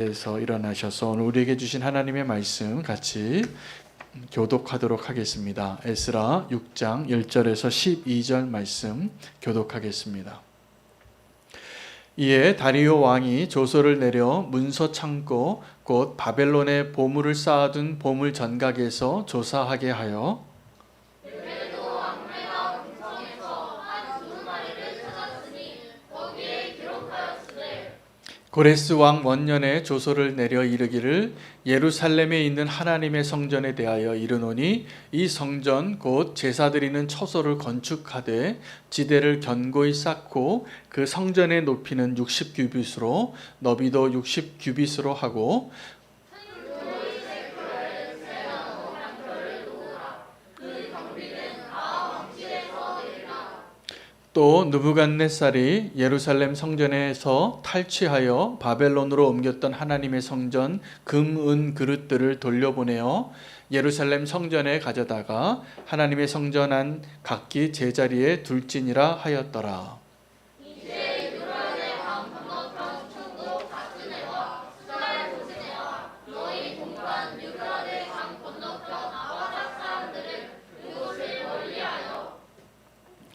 에서 일어나셔서 오늘 우리에게 주신 하나님의 말씀 같이 교독하도록 하겠습니다. 에스라 6장 1절에서 12절 말씀 교독하겠습니다. 이에 다리오 왕이 조서를 내려 문서 창고 곧 바벨론에 보물을 쌓아둔 보물 전각에서 조사하게 하여 고레스 왕 원년에 조서를 내려 이르기를 예루살렘에 있는 하나님의 성전에 대하여 이르노니 이 성전 곧 제사 드리는 처소를 건축하되 지대를 견고히 쌓고 그 성전의 높이는 60규빗으로 너비도 60규빗으로 하고 또 느부갓네살이 예루살렘 성전에서 탈취하여 바벨론으로 옮겼던 하나님의 성전 금, 은 그릇들을 돌려보내어 예루살렘 성전에 가져다가 하나님의 성전 안 각기 제자리에 둘지니라 하였더라.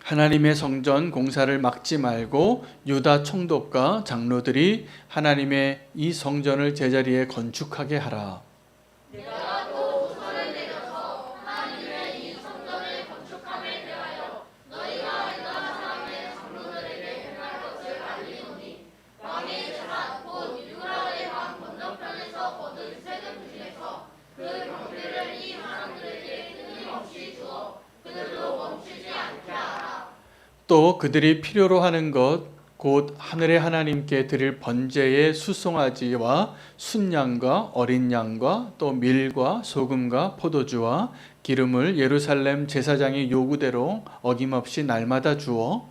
하나님의 성전 공사를 막지 말고 유다 총독과 장로들이 하나님의 이 성전을 제자리에 건축하게 하라. 내가 또 조서를 내려서 하나님의 이 성전을 건축함에 대하여 너희가 유다 사람의 장로들에게 행할 것을 알리노니 왕의 재산 곧 유브라데 강 건너편에서 거둔 세금 중에서 그 경비를 이 사람들에게 끊임없이 주어 그들도 멈추지 않게 하라. 또 그들이 필요로 하는 것 곧 하늘의 하나님께 드릴 번제의 수송아지와 순양과 어린 양과 또 밀과 소금과 포도주와 기름을 예루살렘 제사장의 요구대로 어김없이 날마다 주어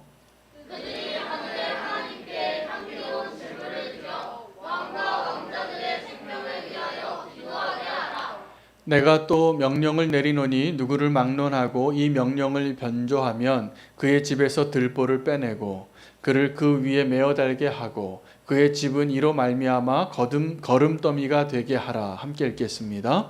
그들이 하늘의 하나님께 향기로운 제물을 드려 왕과 왕자들의 생명을 위하여 기도하게 하라. 내가 또 명령을 내리노니 누구를 막론하고 이 명령을 변조하면 그의 집에서 들보를 빼내고 그를 그 위에 메어 달게 하고 그의 집은 이로 말미암아 걸음더미가 되게 하라. 함께 읽겠습니다.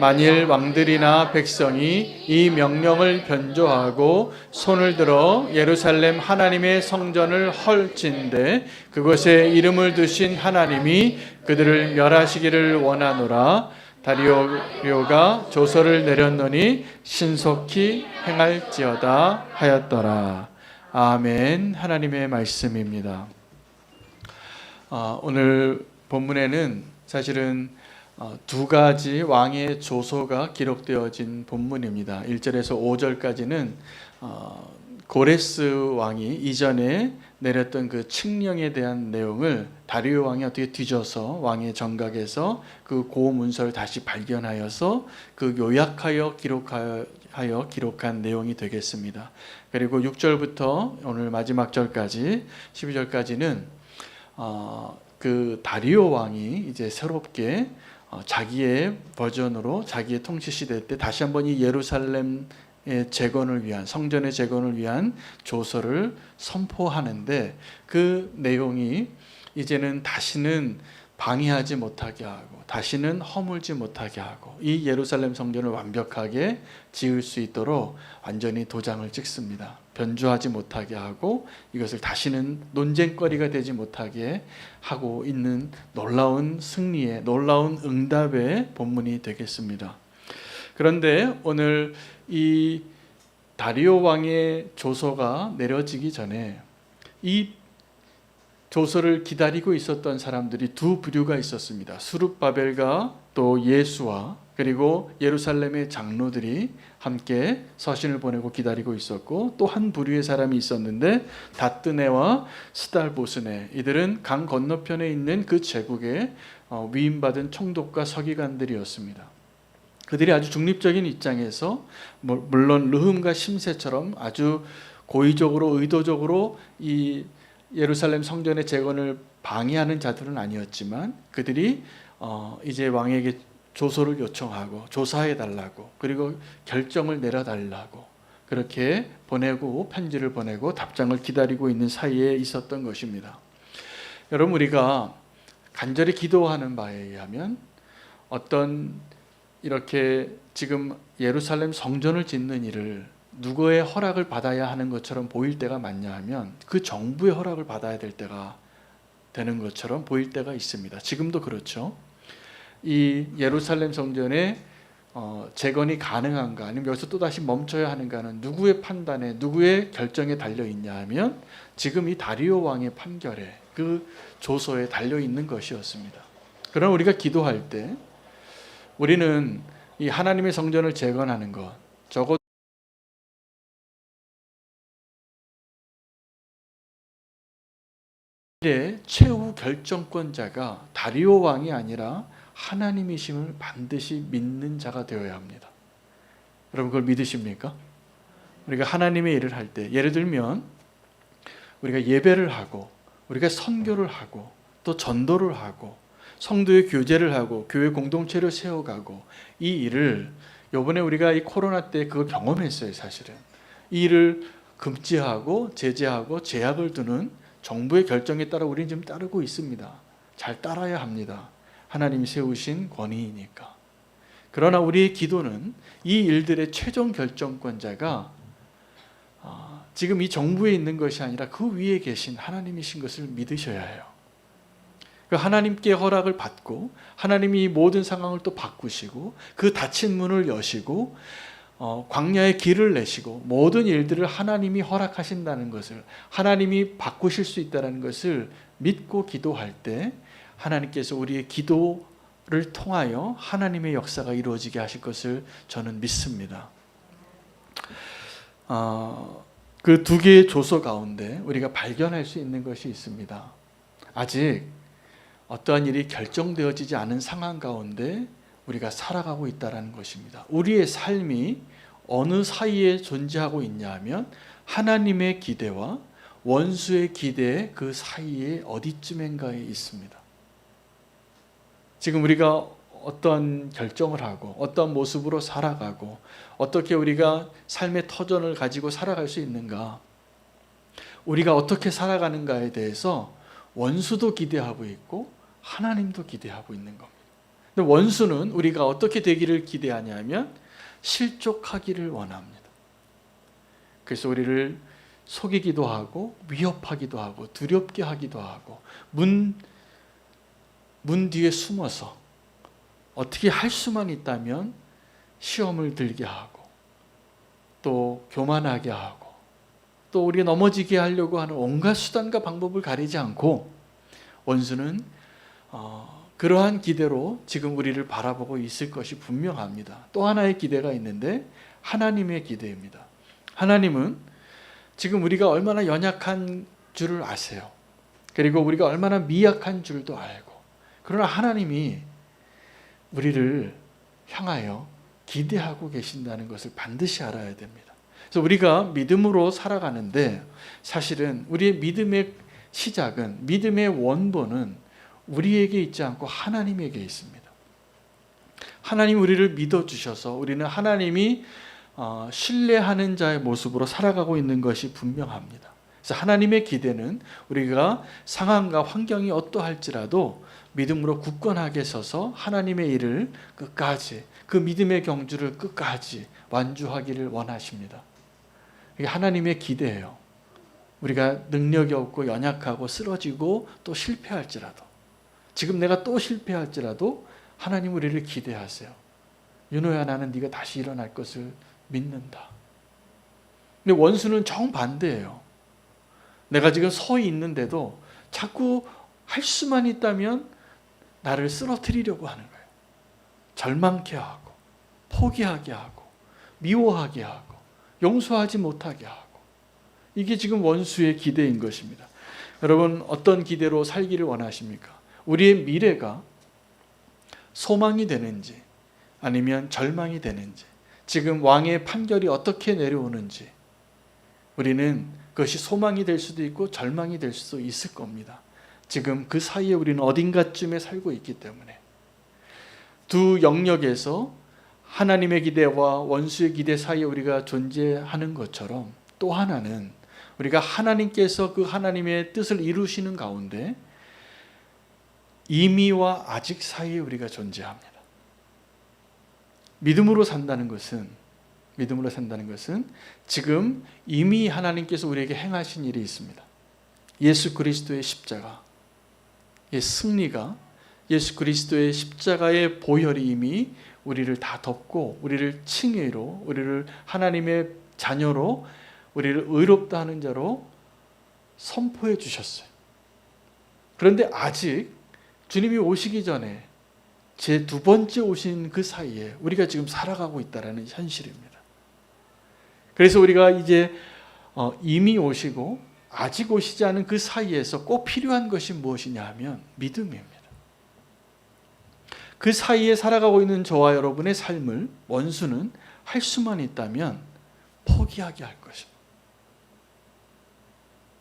만일 왕들이나 백성이 이 명령을 변조하고 손을 들어 예루살렘 하나님의 성전을 헐진대 그것에 이름을 두신 하나님이 그들을 멸하시기를 원하노라. 다리오가 조서를 내렸노니 신속히 행할지어다 하였더라. 아멘. 하나님의 말씀입니다. 오늘 본문에는 사실은 두 가지 왕의 조서가 기록되어진 본문입니다. 1절에서 5절까지는 고레스 왕이 이전에 내렸던 그 칙령에 대한 내용을 다리오 왕이 어떻게 뒤져서 왕의 정각에서 그 고문서를 다시 발견하여서 그 요약하여 기록한 내용이 되겠습니다. 그리고 6절부터 오늘 마지막 절까지 12절까지는 그 다리오 왕이 이제 새롭게 자기의 버전으로 자기의 통치 시대 때 다시 한번 이 예루살렘 재건을 위한 성전의 재건을 위한 조서를 선포하는데 그 내용이 이제는 다시는 방해하지 못하게 하고 다시는 허물지 못하게 하고 이 예루살렘 성전을 완벽하게 지을 수 있도록 완전히 도장을 찍습니다. 변조하지 못하게 하고 이것을 다시는 논쟁거리가 되지 못하게 하고 있는 놀라운 승리의 놀라운 응답의 본문이 되겠습니다. 그런데 오늘 이 다리오 왕의 조서가 내려지기 전에 이 조서를 기다리고 있었던 사람들이 두 부류가 있었습니다. 수룹바벨과 또 예수와 그리고 예루살렘의 장로들이 함께 서신을 보내고 기다리고 있었고 또 한 부류의 사람이 있었는데 다뜨네와 스달보스네 이들은 강 건너편에 있는 그 제국의 위임받은 총독과 서기관들이었습니다. 그들이 아주 중립적인 입장에서 물론 르흠과 심세처럼 아주 고의적으로 의도적으로 이 예루살렘 성전의 재건을 방해하는 자들은 아니었지만 그들이 이제 왕에게 조서를 요청하고 조사해 달라고 그리고 결정을 내려달라고 그렇게 보내고 편지를 보내고 답장을 기다리고 있는 사이에 있었던 것입니다. 여러분 우리가 간절히 기도하는 바에 의하면 어떤 이렇게 지금 예루살렘 성전을 짓는 일을 누구의 허락을 받아야 하는 것처럼 보일 때가 많냐 하면 그 정부의 허락을 받아야 될 때가 되는 것처럼 보일 때가 있습니다. 지금도 그렇죠. 이 예루살렘 성전의 재건이 가능한가 아니면 여기서 또다시 멈춰야 하는가는 누구의 판단에 누구의 결정에 달려있냐 하면 지금 이 다리오 왕의 판결에 그 조서에 달려있는 것이었습니다. 그러나 우리가 기도할 때 우리는 이 하나님의 성전을 재건하는 것 적어도 의 최후 결정권자가 다리오 왕이 아니라 하나님이심을 반드시 믿는 자가 되어야 합니다. 여러분 그걸 믿으십니까? 우리가 하나님의 일을 할 때 예를 들면 우리가 예배를 하고 우리가 선교를 하고 또 전도를 하고 성도의 교제를 하고 교회 공동체를 세워가고 이 일을 이번에 우리가 이 코로나 때 그걸 경험했어요. 사실은 이 일을 금지하고 제재하고 제약을 두는 정부의 결정에 따라 우리는 지금 따르고 있습니다. 잘 따라야 합니다. 하나님이 세우신 권위이니까. 그러나 우리의 기도는 이 일들의 최종 결정권자가 지금 이 정부에 있는 것이 아니라 그 위에 계신 하나님이신 것을 믿으셔야 해요. 그 하나님께 허락을 받고 하나님이 모든 상황을 또 바꾸시고 그 닫힌 문을 여시고 광야의 길을 내시고 모든 일들을 하나님이 허락하신다는 것을 하나님이 바꾸실 수 있다는 것을 믿고 기도할 때 하나님께서 우리의 기도를 통하여 하나님의 역사가 이루어지게 하실 것을 저는 믿습니다. 그 두 개의 조서 가운데 우리가 발견할 수 있는 것이 있습니다. 아직 어떠한 일이 결정되어지지 않은 상황 가운데 우리가 살아가고 있다는 것입니다. 우리의 삶이 어느 사이에 존재하고 있냐 하면 하나님의 기대와 원수의 기대 그 사이에 어디쯤인가에 있습니다. 지금 우리가 어떤 결정을 하고 어떤 모습으로 살아가고 어떻게 우리가 삶의 터전을 가지고 살아갈 수 있는가, 우리가 어떻게 살아가는가에 대해서 원수도 기대하고 있고 하나님도 기대하고 있는 겁니다. 근데 원수는 우리가 어떻게 되기를 기대하냐면 실족하기를 원합니다. 그래서 우리를 속이기도 하고 위협하기도 하고 두렵게 하기도 하고 문 뒤에 숨어서 어떻게 할 수만 있다면 시험을 들게 하고 또 교만하게 하고 또 우리가 넘어지게 하려고 하는 온갖 수단과 방법을 가리지 않고 원수는 그러한 기대로 지금 우리를 바라보고 있을 것이 분명합니다. 또 하나의 기대가 있는데 하나님의 기대입니다. 하나님은 지금 우리가 얼마나 연약한 줄을 아세요. 그리고 우리가 얼마나 미약한 줄도 알고, 그러나 하나님이 우리를 향하여 기대하고 계신다는 것을 반드시 알아야 됩니다. 그래서 우리가 믿음으로 살아가는데 사실은 우리의 믿음의 시작은, 믿음의 원본은 우리에게 있지 않고 하나님에게 있습니다. 하나님 우리를 믿어주셔서 우리는 하나님이 신뢰하는 자의 모습으로 살아가고 있는 것이 분명합니다. 그래서 하나님의 기대는 우리가 상황과 환경이 어떠할지라도 믿음으로 굳건하게 서서 하나님의 일을 끝까지, 그 믿음의 경주를 끝까지 완주하기를 원하십니다. 이게 하나님의 기대예요. 우리가 능력이 없고 연약하고 쓰러지고 또 실패할지라도, 지금 내가 또 실패할지라도 하나님 우리를 기대하세요. 윤호야, 나는 네가 다시 일어날 것을 믿는다. 근데 원수는 정반대예요. 내가 지금 서 있는데도 자꾸 할 수만 있다면 나를 쓰러뜨리려고 하는 거예요. 절망케 하고 포기하게 하고 미워하게 하고 용서하지 못하게 하고, 이게 지금 원수의 기대인 것입니다. 여러분, 어떤 기대로 살기를 원하십니까? 우리의 미래가 소망이 되는지 아니면 절망이 되는지, 지금 왕의 판결이 어떻게 내려오는지, 우리는 그것이 소망이 될 수도 있고 절망이 될 수도 있을 겁니다. 지금 그 사이에 우리는 어딘가쯤에 살고 있기 때문에 두 영역에서 하나님의 기대와 원수의 기대 사이에 우리가 존재하는 것처럼, 또 하나는 우리가 하나님께서 그 하나님의 뜻을 이루시는 가운데 이미와 아직 사이에 우리가 존재합니다. 믿음으로 산다는 것은 지금 이미 하나님께서 우리에게 행하신 일이 있습니다. 예수 그리스도의 십자가, 승리가, 예수 그리스도의 십자가의 보혈이 이미 우리를 다 덮고 우리를 칭의로, 우리를 하나님의 자녀로, 우리를 의롭다 하는 자로 선포해 주셨어요. 그런데 아직 주님이 오시기 전에 제 두 번째 오신 그 사이에 우리가 지금 살아가고 있다는 현실입니다. 그래서 우리가 이제 이미 오시고 아직 오시지 않은 그 사이에서 꼭 필요한 것이 무엇이냐 하면 믿음입니다. 그 사이에 살아가고 있는 저와 여러분의 삶을 원수는 할 수만 있다면 포기하게 할 것입니다.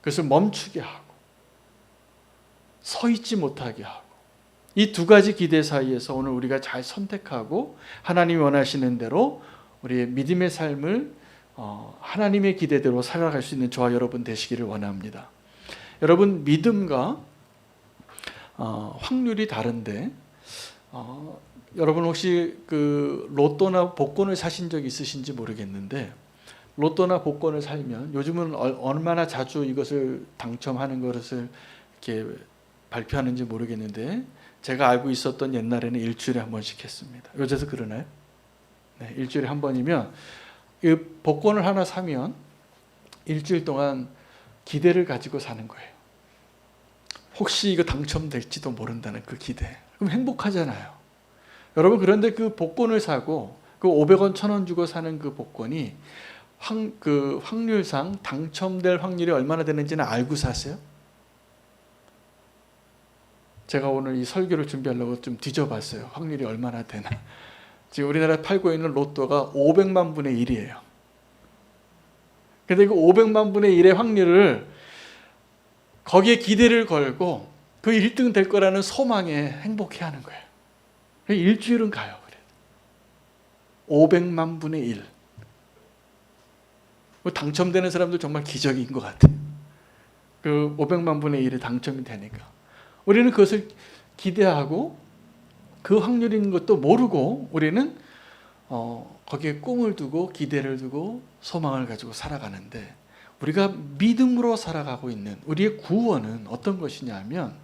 그것을 멈추게 하고 서 있지 못하게 하고, 이 두 가지 기대 사이에서 오늘 우리가 잘 선택하고 하나님이 원하시는 대로 우리의 믿음의 삶을 하나님의 기대대로 살아갈 수 있는 저와 여러분 되시기를 원합니다. 여러분, 믿음과 확률이 다른데 여러분 혹시 그 로또나 복권을 사신 적 있으신지 모르겠는데, 로또나 복권을 살면 요즘은 얼마나 자주 이것을 당첨하는 것을 이렇게 발표하는지 모르겠는데, 제가 알고 있었던 옛날에는 일주일에 한 번씩 했습니다. 요새도 그러나요? 네, 일주일에 한 번이면 이 복권을 하나 사면 일주일 동안 기대를 가지고 사는 거예요. 혹시 이거 당첨될지도 모른다는 그 기대. 그럼 행복하잖아요. 여러분, 그런데 그 복권을 사고 그 500원, 1000원 주고 사는 그 복권이 그 확률상 당첨될 확률이 얼마나 되는지는 알고 사세요? 제가 오늘 이 설교를 준비하려고 좀 뒤져봤어요. 확률이 얼마나 되나. 지금 우리나라에 팔고 있는 로또가 500만 분의 1이에요. 근데 그 500만 분의 1의 확률을 거기에 기대를 걸고 그 1등 될 거라는 소망에 행복해하는 거예요. 일주일은 가요. 500만 분의 1. 당첨되는 사람들 정말 기적인 것 같아요. 그 500만 분의 1이 당첨이 되니까. 우리는 그것을 기대하고 그 확률인 것도 모르고 우리는 거기에 꿈을 두고 기대를 두고 소망을 가지고 살아가는데, 우리가 믿음으로 살아가고 있는 우리의 구원은 어떤 것이냐 하면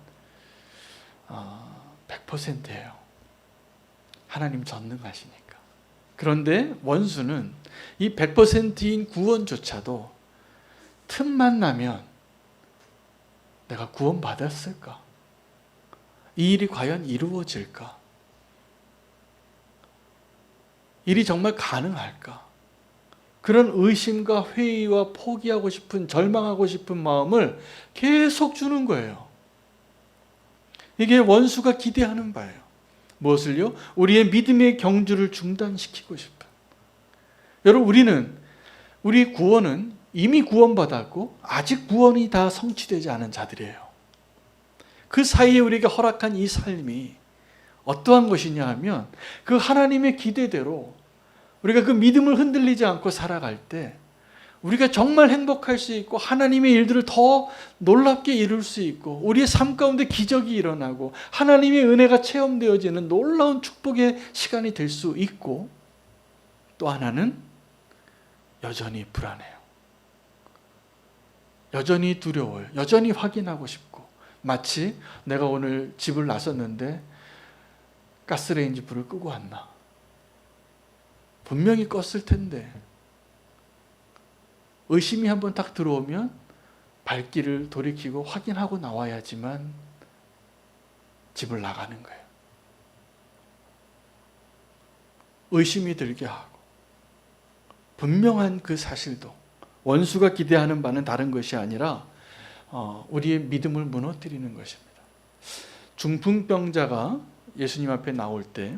100%예요. 하나님 전능하시니까. 그런데 원수는 이 100%인 구원조차도 틈만 나면 내가 구원받았을까? 이 일이 과연 이루어질까? 일이 정말 가능할까? 그런 의심과 회의와 포기하고 싶은, 절망하고 싶은 마음을 계속 주는 거예요. 이게 원수가 기대하는 바예요. 무엇을요? 우리의 믿음의 경주를 중단시키고 싶어요. 여러분, 우리 구원은 이미 구원받았고 아직 구원이 다 성취되지 않은 자들이에요. 그 사이에 우리에게 허락한 이 삶이 어떠한 것이냐 하면 그 하나님의 기대대로 우리가 그 믿음을 흔들리지 않고 살아갈 때 우리가 정말 행복할 수 있고 하나님의 일들을 더 놀랍게 이룰 수 있고 우리의 삶 가운데 기적이 일어나고 하나님의 은혜가 체험되어지는 놀라운 축복의 시간이 될 수 있고, 또 하나는 여전히 불안해요. 여전히 두려워요. 여전히 확인하고 싶고, 마치 내가 오늘 집을 나섰는데 가스레인지 불을 끄고 왔나? 분명히 껐을 텐데. 의심이 한번 딱 들어오면 발길을 돌이키고 확인하고 나와야지만 집을 나가는 거예요. 의심이 들게 하고, 분명한 그 사실도 원수가 기대하는 바는 다른 것이 아니라 우리의 믿음을 무너뜨리는 것입니다. 중풍병자가 예수님 앞에 나올 때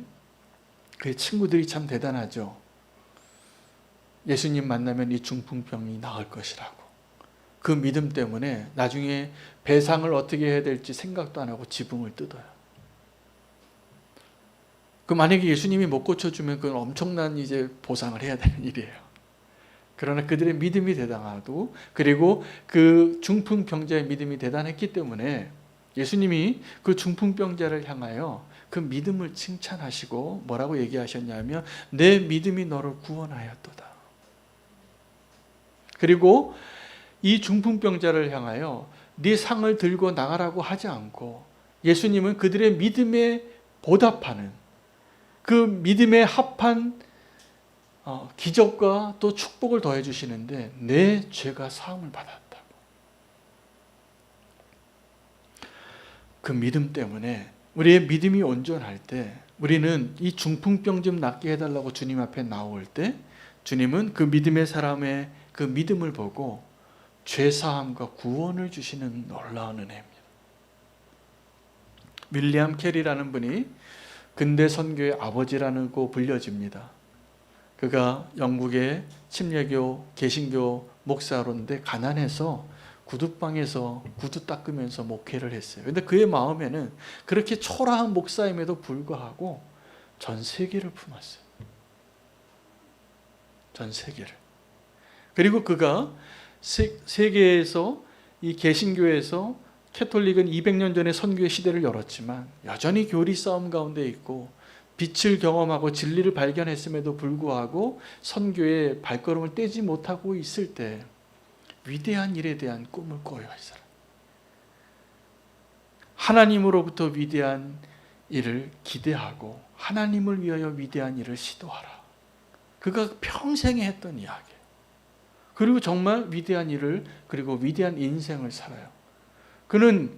그의 친구들이 참 대단하죠. 예수님 만나면 이 중풍병이 나을 것이라고. 그 믿음 때문에 나중에 배상을 어떻게 해야 될지 생각도 안 하고 지붕을 뜯어요. 그 만약에 예수님이 못 고쳐주면 그건 엄청난 이제 보상을 해야 되는 일이에요. 그러나 그들의 믿음이 대단하고, 그리고 그 중풍병자의 믿음이 대단했기 때문에 예수님이 그 중풍병자를 향하여 그 믿음을 칭찬하시고 뭐라고 얘기하셨냐면 내 믿음이 너를 구원하였도다. 그리고 이 중풍병자를 향하여 네 상을 들고 나가라고 하지 않고 예수님은 그들의 믿음에 보답하는 그 믿음에 합한 기적과 또 축복을 더해 주시는데 내 죄가 사함을 받았다고. 그 믿음 때문에 우리의 믿음이 온전할 때 우리는 이 중풍병 좀 낫게 해달라고 주님 앞에 나올 때 주님은 그 믿음의 사람의 그 믿음을 보고 죄사함과 구원을 주시는 놀라운 은혜입니다. 윌리엄 캐리라는 분이 근대 선교의 아버지라고 불려집니다. 그가 영국의 침례교, 개신교 목사로인데 가난해서 구두방에서 구두 닦으면서 목회를 했어요. 그런데 그의 마음에는 그렇게 초라한 목사임에도 불구하고 전 세계를 품었어요. 전 세계를. 그리고 그가 세계에서 이 개신교에서 캐톨릭은 200년 전에 선교의 시대를 열었지만 여전히 교리 싸움 가운데 있고 빛을 경험하고 진리를 발견했음에도 불구하고 선교의 발걸음을 떼지 못하고 있을 때 위대한 일에 대한 꿈을 꿔요. 이 사람. 하나님으로부터 위대한 일을 기대하고 하나님을 위하여 위대한 일을 시도하라. 그가 평생에 했던 이야기예요. 그리고 정말 위대한 일을 그리고 위대한 인생을 살아요. 그는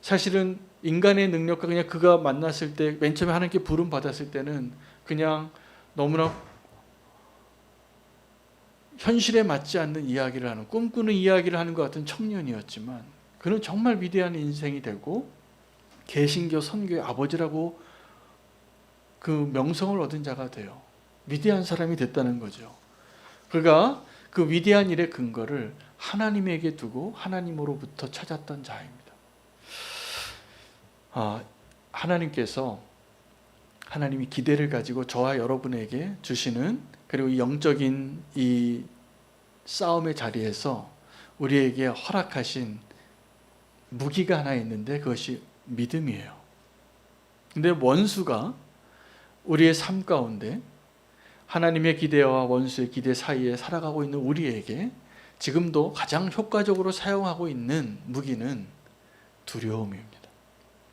사실은 인간의 능력과 그냥 그가 만났을 때 맨 처음에 하나님께 부름 받았을 때는 그냥 너무나 현실에 맞지 않는 이야기를 하는 꿈꾸는 이야기를 하는 것 같은 청년이었지만 그는 정말 위대한 인생이 되고 개신교 선교의 아버지라고 그 명성을 얻은 자가 돼요. 위대한 사람이 됐다는 거죠. 그가 그 위대한 일의 근거를 하나님에게 두고 하나님으로부터 찾았던 자입니다. 하나님께서 하나님이 기대를 가지고 저와 여러분에게 주시는 그리고 이 영적인 이 싸움의 자리에서 우리에게 허락하신 무기가 하나 있는데 그것이 믿음이에요. 근데 원수가 우리의 삶 가운데 하나님의 기대와 원수의 기대 사이에 살아가고 있는 우리에게 지금도 가장 효과적으로 사용하고 있는 무기는 두려움입니다.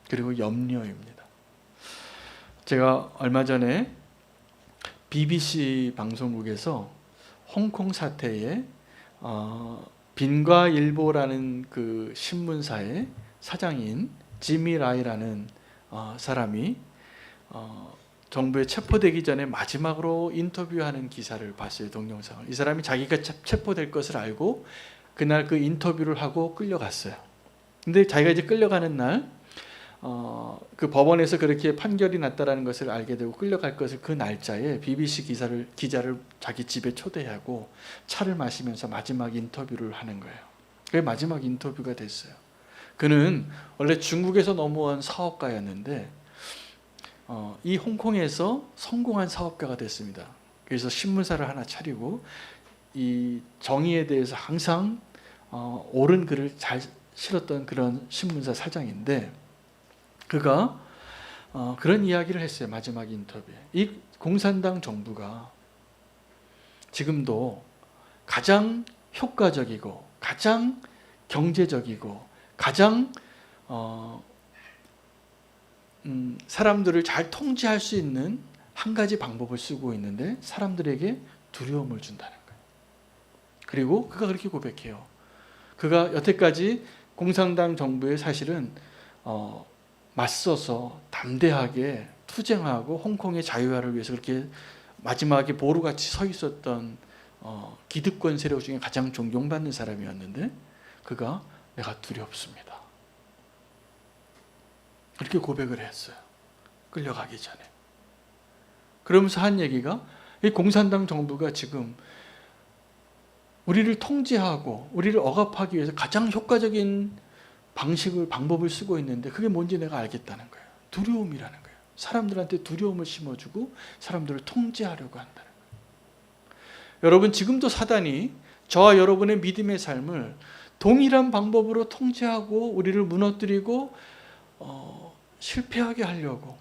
그리고 염려입니다. 제가 얼마 전에 BBC 방송국에서 홍콩 사태에 빈과일보라는 그 신문사의 사장인 지미 라이라는 사람이 정부에 체포되기 전에 마지막으로 인터뷰하는 기사를 봤어요. 동영상을. 이 사람이 자기가 체포될 것을 알고 그날 그 인터뷰를 하고 끌려갔어요. 근데 자기가 이제 끌려가는 날 그 법원에서 그렇게 판결이 났다라는 것을 알게 되고 끌려갈 것을 그 날짜에 BBC 기자를 자기 집에 초대하고 차를 마시면서 마지막 인터뷰를 하는 거예요. 그게 마지막 인터뷰가 됐어요. 그는 원래 중국에서 넘어온 사업가였는데 이 홍콩에서 성공한 사업가가 됐습니다. 그래서 신문사를 하나 차리고 이 정의에 대해서 항상 옳은 글을 잘 실었던 그런 신문사 사장인데 그가 그런 이야기를 했어요. 마지막 인터뷰에. 이 공산당 정부가 지금도 가장 효과적이고 가장 경제적이고 가장 사람들을 잘 통제할 수 있는 한 가지 방법을 쓰고 있는데 사람들에게 두려움을 준다는 거예요. 그리고 그가 그렇게 고백해요. 그가 여태까지 공산당 정부에 사실은 맞서서 담대하게 투쟁하고 홍콩의 자유화를 위해서 그렇게 마지막에 보루같이 서 있었던 기득권 세력 중에 가장 존경받는 사람이었는데 그가 내가 두렵습니다. 그렇게 고백을 했어요. 끌려가기 전에. 그러면서 한 얘기가 이 공산당 정부가 지금 우리를 통제하고 우리를 억압하기 위해서 가장 효과적인 방법을 쓰고 있는데 그게 뭔지 내가 알겠다는 거예요. 두려움이라는 거예요. 사람들한테 두려움을 심어주고 사람들을 통제하려고 한다는 거예요. 여러분 지금도 사단이 저와 여러분의 믿음의 삶을 동일한 방법으로 통제하고 우리를 무너뜨리고 실패하게 하려고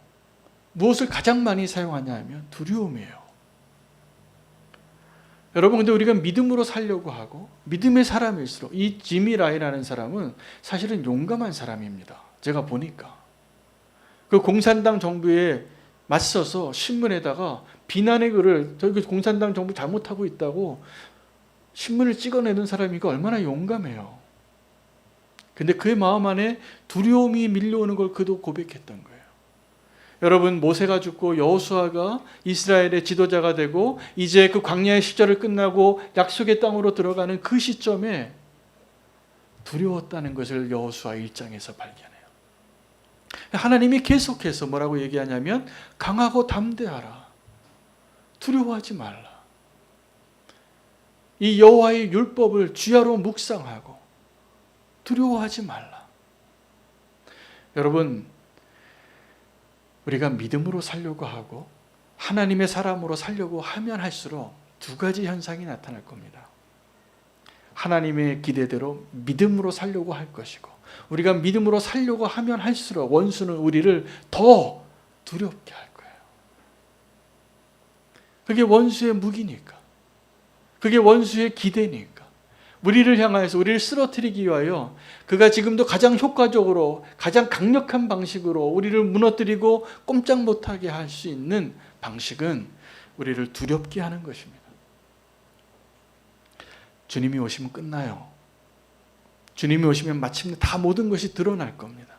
무엇을 가장 많이 사용하냐 하면 두려움이에요. 여러분, 근데 우리가 믿음으로 살려고 하고 믿음의 사람일수록, 이 지미 라이라는 사람은 사실은 용감한 사람입니다. 제가 보니까 그 공산당 정부에 맞서서 신문에다가 비난의 글을, 저기 공산당 정부 잘못하고 있다고 신문을 찍어내는 사람이니까 얼마나 용감해요. 근데 그의 마음 안에 두려움이 밀려오는 걸 그도 고백했던 거예요. 여러분, 모세가 죽고 여호수아가 이스라엘의 지도자가 되고 이제 그 광야의 시절을 끝나고 약속의 땅으로 들어가는 그 시점에 두려웠다는 것을 여호수아 1장에서 발견해요. 하나님이 계속해서 뭐라고 얘기하냐면 강하고 담대하라. 두려워하지 말라. 이 여호와의 율법을 주야로 묵상하고 두려워하지 말라. 여러분, 우리가 믿음으로 살려고 하고 하나님의 사람으로 살려고 하면 할수록 두 가지 현상이 나타날 겁니다. 하나님의 기대대로 믿음으로 살려고 할 것이고, 우리가 믿음으로 살려고 하면 할수록 원수는 우리를 더 두렵게 할 거예요. 그게 원수의 무기니까, 그게 원수의 기대니까, 우리를 향하여서 우리를 쓰러뜨리기 위하여 그가 지금도 가장 효과적으로 가장 강력한 방식으로 우리를 무너뜨리고 꼼짝 못하게 할 수 있는 방식은 우리를 두렵게 하는 것입니다. 주님이 오시면 끝나요. 주님이 오시면 마침내 다 모든 것이 드러날 겁니다.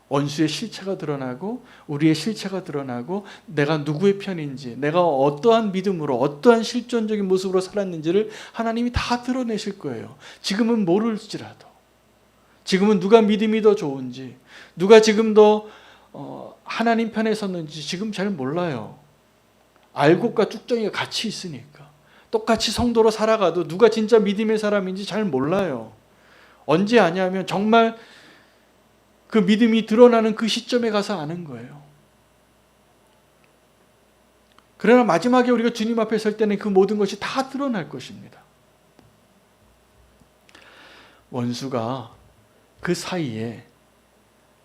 원수의 실체가 드러나고 우리의 실체가 드러나고 내가 누구의 편인지, 내가 어떠한 믿음으로 어떠한 실존적인 모습으로 살았는지를 하나님이 다 드러내실 거예요. 지금은 모를지라도, 지금은 누가 믿음이 더 좋은지, 누가 지금 더 하나님 편에 섰는지 지금 잘 몰라요. 알곡과 쭉정이가 같이 있으니까. 똑같이 성도로 살아가도 누가 진짜 믿음의 사람인지 잘 몰라요. 언제 아냐면 정말 그 믿음이 드러나는 그 시점에 가서 아는 거예요. 그러나 마지막에 우리가 주님 앞에 설 때는 그 모든 것이 다 드러날 것입니다. 원수가 그 사이에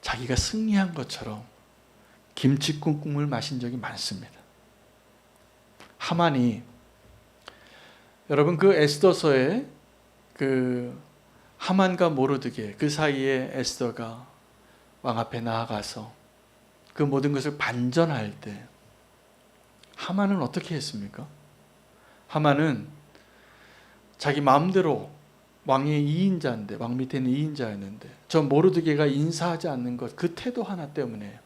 자기가 승리한 것처럼 김칫국물 마신 적이 많습니다. 하만이, 여러분, 그 에스더서에 그 하만과 모르드게, 그 사이에 에스더가 왕 앞에 나아가서 그 모든 것을 반전할 때 하만은 어떻게 했습니까? 하만은 자기 마음대로 왕의 2인자인데, 왕 밑에는 2인자였는데 저 모르드게가 인사하지 않는 것, 그 태도 하나 때문에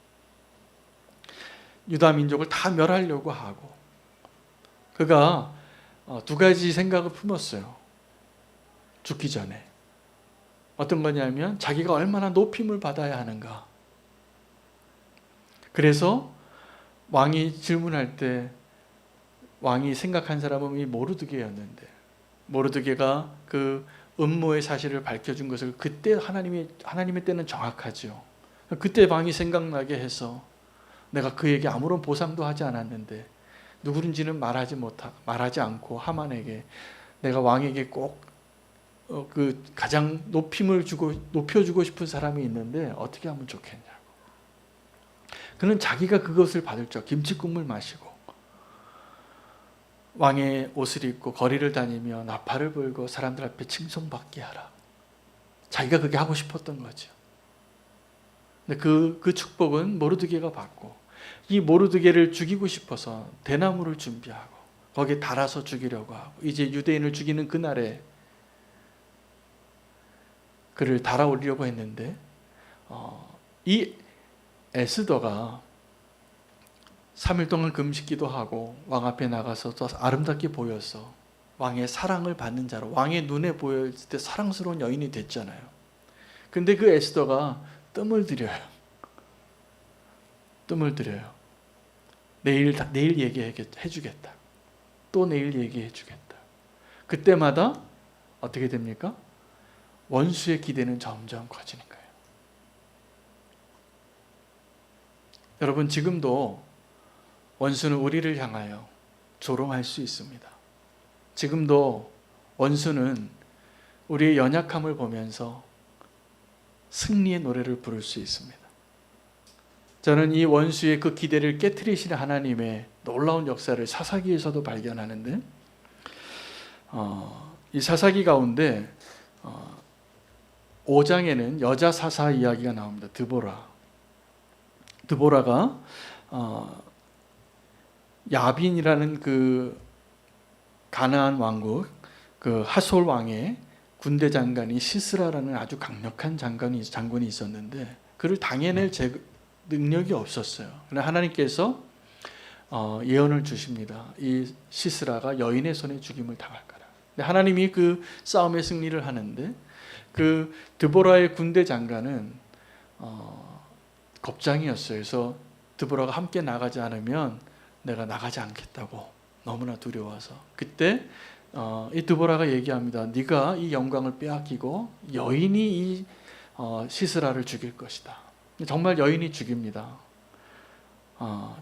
유다 민족을 다 멸하려고 하고, 그가 두 가지 생각을 품었어요. 죽기 전에. 어떤 거냐면 자기가 얼마나 높임을 받아야 하는가. 그래서 왕이 질문할 때 왕이 생각한 사람은 이 모르드게였는데, 모르드게가 그 음모의 사실을 밝혀준 것을 그때 하나님의 때는 정확하죠. 그때 왕이 생각나게 해서 내가 그에게 아무런 보상도 하지 않았는데 누구인지는 말하지 않고 하만에게, 내가 왕에게 꼭 그 가장 높여주고 싶은 사람이 있는데 어떻게 하면 좋겠냐고. 그는 자기가 그것을 받을 줄, 김칫국물 마시고 왕의 옷을 입고 거리를 다니며 나팔을 불고 사람들 앞에 칭송받게 하라. 자기가 그게 하고 싶었던 거죠. 근데 그 축복은 모르드게가 받고, 이 모르드게를 죽이고 싶어서 대나무를 준비하고 거기에 달아서 죽이려고 하고, 이제 유대인을 죽이는 그날에 그를 달아올리려고 했는데 이 에스더가 3일 동안 금식기도 하고 왕 앞에 나가서 더 아름답게 보여서 왕의 사랑을 받는 자로, 왕의 눈에 보였을 때 사랑스러운 여인이 됐잖아요. 근데 그 에스더가 뜸을 들여요. 내일 얘기해 주겠다. 또 내일 얘기해 주겠다. 그때마다 어떻게 됩니까? 원수의 기대는 점점 커지는 거예요. 여러분, 지금도 원수는 우리를 향하여 조롱할 수 있습니다. 지금도 원수는 우리의 연약함을 보면서 승리의 노래를 부를 수 있습니다. 저는 이 원수의 그 기대를 깨트리시는 하나님의 놀라운 역사를 사사기에서도 발견하는데, 이 사사기 가운데 5장에는 여자 사사 이야기가 나옵니다. 드보라가 야빈이라는 그 가나안 왕국 그 하솔 왕의 군대 장관이 시스라라는 아주 강력한 장군이 있었는데 그를 당해낼 능력이 없었어요. 그러나 하나님께서 예언을 주십니다. 이 시스라가 여인의 손에 죽임을 당할 거라. 근데 하나님이 그 싸움의 승리를 하는데 그 드보라의 군대 장관은 겁장이었어요. 그래서 드보라가 함께 나가지 않으면 내가 나가지 않겠다고 너무나 두려워서 그때 이 드보라가 얘기합니다. 네가 이 영광을 빼앗기고 여인이 이 시스라를 죽일 것이다. 정말 여인이 죽입니다.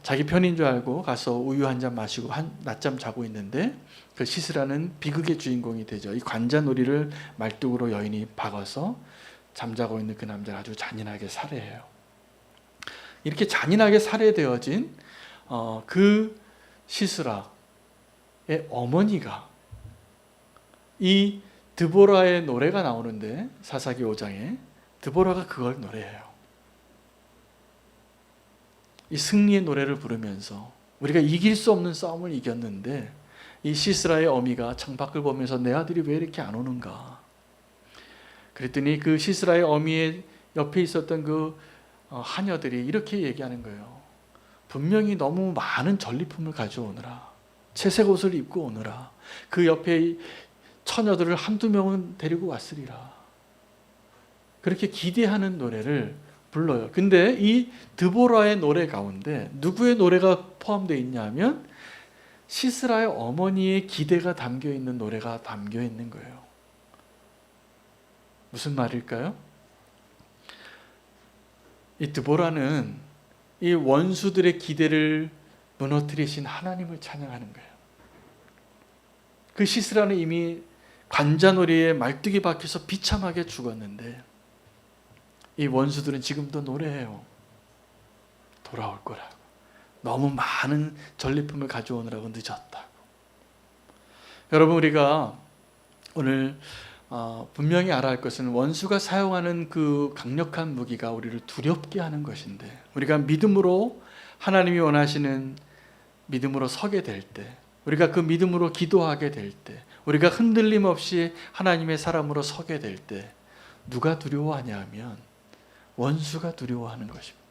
자기 편인 줄 알고 가서 우유 한 잔 마시고 낮잠 자고 있는데 그 시스라는 비극의 주인공이 되죠. 이 관자놀이를 말뚝으로 여인이 박아서 잠자고 있는 그 남자를 아주 잔인하게 살해해요. 이렇게 잔인하게 살해되어진 그 시스라의 어머니가 이 드보라의 노래가 나오는데 사사기 5장에 드보라가 그걸 노래해요. 이 승리의 노래를 부르면서 우리가 이길 수 없는 싸움을 이겼는데 이 시스라의 어미가 창밖을 보면서 내 아들이 왜 이렇게 안 오는가. 그랬더니 그 시스라의 어미의 옆에 있었던 그 하녀들이 이렇게 얘기하는 거예요. 분명히 너무 많은 전리품을 가져오느라 채색 옷을 입고 오느라 그 옆에 처녀들을 한두 명은 데리고 왔으리라. 그렇게 기대하는 노래를 불러요. 근데 이 드보라의 노래 가운데 누구의 노래가 포함되어 있냐면 시스라의 어머니의 기대가 담겨 있는 노래가 담겨 있는 거예요. 무슨 말일까요? 이 드보라는 이 원수들의 기대를 무너뜨리신 하나님을 찬양하는 거예요. 그 시스라는 이미 관자놀이에 말뚝이 박혀서 비참하게 죽었는데 이 원수들은 지금도 노래해요. 돌아올 거라고. 너무 많은 전리품을 가져오느라고 늦었다고. 여러분, 우리가 오늘 분명히 알아야 할 것은 원수가 사용하는 그 강력한 무기가 우리를 두렵게 하는 것인데 우리가 믿음으로 하나님이 원하시는 믿음으로 서게 될 때, 우리가 그 믿음으로 기도하게 될 때, 우리가 흔들림 없이 하나님의 사람으로 서게 될 때 누가 두려워하냐 하면 원수가 두려워하는 것입니다.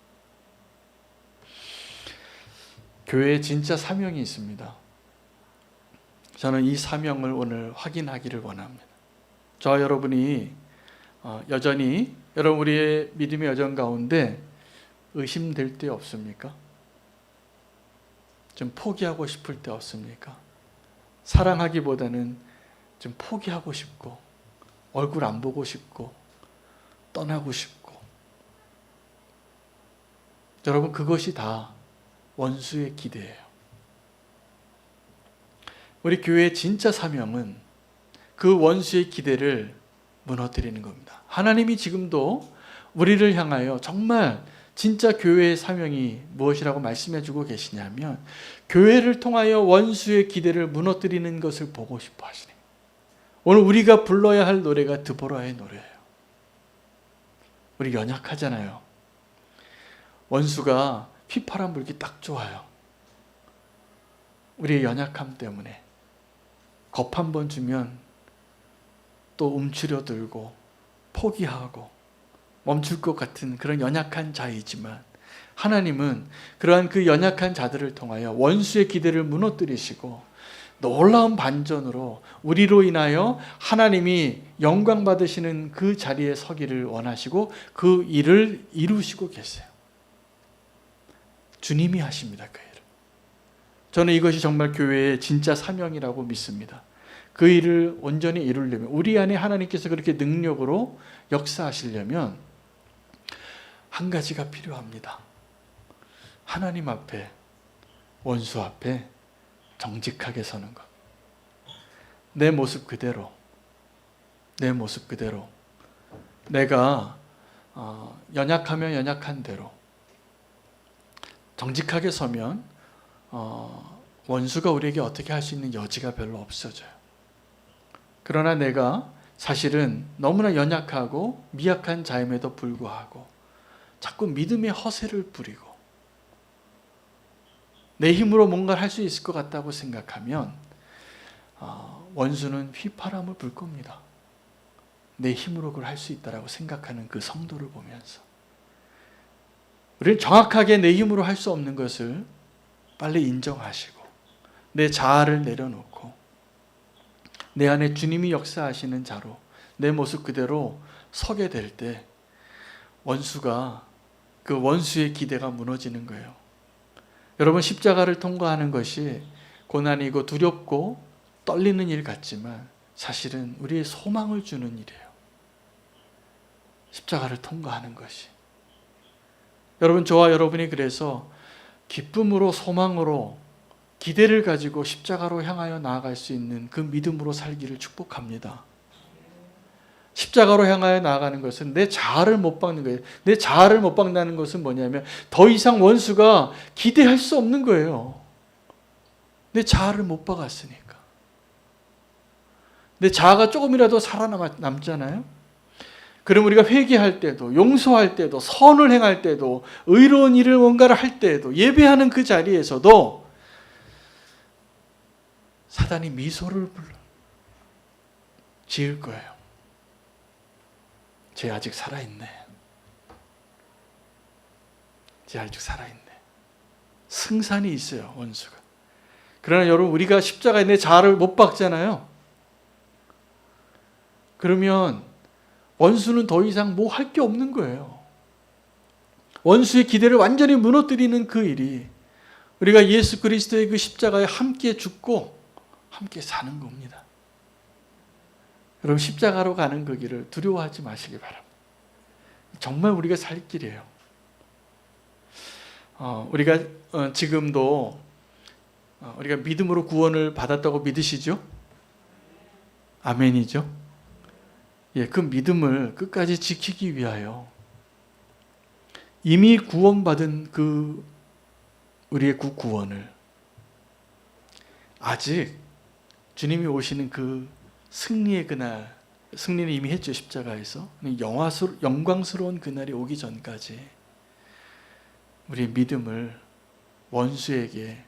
교회에 진짜 사명이 있습니다. 저는 이 사명을 오늘 확인하기를 원합니다. 저와 여러분이 여전히 여러분 우리의 믿음의 여정 가운데 의심될 때 없습니까? 좀 포기하고 싶을 때 없습니까? 사랑하기보다는 좀 포기하고 싶고 얼굴 안 보고 싶고 떠나고 싶고 여러분 그것이 다 원수의 기대예요. 우리 교회의 진짜 사명은 그 원수의 기대를 무너뜨리는 겁니다. 하나님이 지금도 우리를 향하여 정말 진짜 교회의 사명이 무엇이라고 말씀해 주고 계시냐면 교회를 통하여 원수의 기대를 무너뜨리는 것을 보고 싶어 하시네요. 오늘 우리가 불러야 할 노래가 드보라의 노래예요. 우리 연약하잖아요. 원수가 휘파람 불기 딱 좋아요. 우리의 연약함 때문에 겁 한 번 주면 또 움츠려들고 포기하고 멈출 것 같은 그런 연약한 자이지만 하나님은 그러한 그 연약한 자들을 통하여 원수의 기대를 무너뜨리시고 놀라운 반전으로 우리로 인하여 하나님이 영광 받으시는 그 자리에 서기를 원하시고 그 일을 이루시고 계세요. 주님이 하십니다. 그 일을. 저는 이것이 정말 교회의 진짜 사명이라고 믿습니다. 그 일을 온전히 이루려면 우리 안에 하나님께서 그렇게 능력으로 역사하시려면 한 가지가 필요합니다. 하나님 앞에 원수 앞에 정직하게 서는 것. 내 모습 그대로 내가 연약하면 연약한 대로 정직하게 서면 원수가 우리에게 어떻게 할 수 있는 여지가 별로 없어져요. 그러나 내가 사실은 너무나 연약하고 미약한 자임에도 불구하고 자꾸 믿음의 허세를 부리고 내 힘으로 뭔가를 할 수 있을 것 같다고 생각하면 원수는 휘파람을 불 겁니다. 내 힘으로 그걸 할 수 있다라고 생각하는 그 성도를 보면서 우리는 정확하게 내 힘으로 할 수 없는 것을 빨리 인정하시고 내 자아를 내려놓고 내 안에 주님이 역사하시는 자로 내 모습 그대로 서게 될 때 원수가 그 원수의 기대가 무너지는 거예요. 여러분, 십자가를 통과하는 것이 고난이고 두렵고 떨리는 일 같지만 사실은 우리의 소망을 주는 일이에요. 십자가를 통과하는 것이. 여러분, 저와 여러분이 그래서 기쁨으로 소망으로 기대를 가지고 십자가로 향하여 나아갈 수 있는 그 믿음으로 살기를 축복합니다. 십자가로 향하여 나아가는 것은 내 자아를 못 박는 거예요. 내 자아를 못 박는다는 것은 뭐냐면 더 이상 원수가 기대할 수 없는 거예요. 내 자아를 못 박았으니까. 내 자아가 조금이라도 살아남잖아요. 그럼 우리가 회개할 때도, 용서할 때도, 선을 행할 때도, 의로운 일을 뭔가를 할 때에도, 예배하는 그 자리에서도 사단이 미소를 지을 거예요. 쟤 아직 살아있네. 쟤 아직 살아있네. 승산이 있어요, 원수가. 그러나 여러분, 우리가 십자가에 내 자아를 못 박잖아요. 그러면 원수는 더 이상 뭐 할 게 없는 거예요. 원수의 기대를 완전히 무너뜨리는 그 일이 우리가 예수 그리스도의 그 십자가에 함께 죽고 함께 사는 겁니다. 여러분, 십자가로 가는 그 길을 두려워하지 마시기 바랍니다. 정말 우리가 살 길이에요. 우리가 지금도 우리가 믿음으로 구원을 받았다고 믿으시죠? 아멘이죠? 예, 그 믿음을 끝까지 지키기 위하여 이미 구원받은 그 우리의 그 구원을 아직 주님이 오시는 그 승리의 그날, 승리는 이미 했죠, 십자가에서. 영광스러운 그날이 오기 전까지 우리의 믿음을 원수에게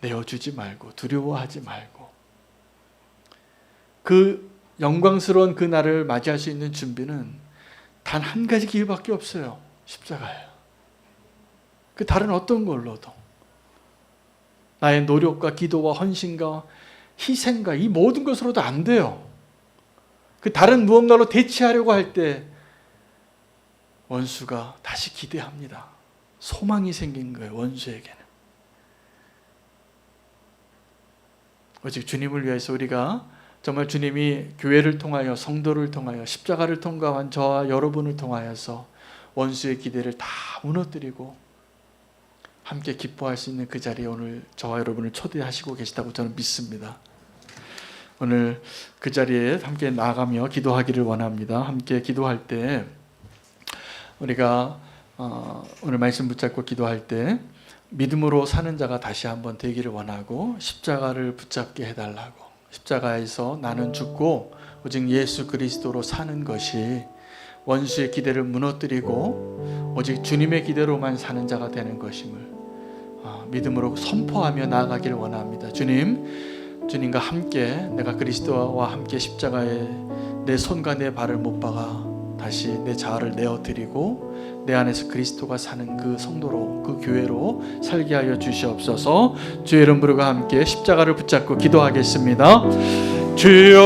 내어주지 말고 두려워하지 말고 그 영광스러운 그 날을 맞이할 수 있는 준비는 단 한 가지 길밖에 없어요. 십자가예요. 그 다른 어떤 걸로도 나의 노력과 기도와 헌신과 희생과 이 모든 것으로도 안 돼요. 그 다른 무언가로 대체하려고 할 때 원수가 다시 기대합니다. 소망이 생긴 거예요, 원수에게는. 오직 주님을 위해서 우리가 정말 주님이 교회를 통하여 성도를 통하여 십자가를 통과한 저와 여러분을 통하여서 원수의 기대를 다 무너뜨리고 함께 기뻐할 수 있는 그 자리에 오늘 저와 여러분을 초대하시고 계시다고 저는 믿습니다. 오늘 그 자리에 함께 나아가며 기도하기를 원합니다. 함께 기도할 때 우리가 오늘 말씀 붙잡고 기도할 때 믿음으로 사는 자가 다시 한번 되기를 원하고 십자가를 붙잡게 해달라고, 십자가에서 나는 죽고 오직 예수 그리스도로 사는 것이 원수의 기대를 무너뜨리고 오직 주님의 기대로만 사는 자가 되는 것임을 믿음으로 선포하며 나아가기를 원합니다. 주님과 함께 내가 그리스도와 함께 십자가에 내 손과 내 발을 못 박아 다시 내 자아를 내어드리고 내 안에서 그리스도가 사는 그 성도로, 그 교회로 살게 하여 주시옵소서. 주의 이름 부르고 함께 십자가를 붙잡고 기도하겠습니다. 주여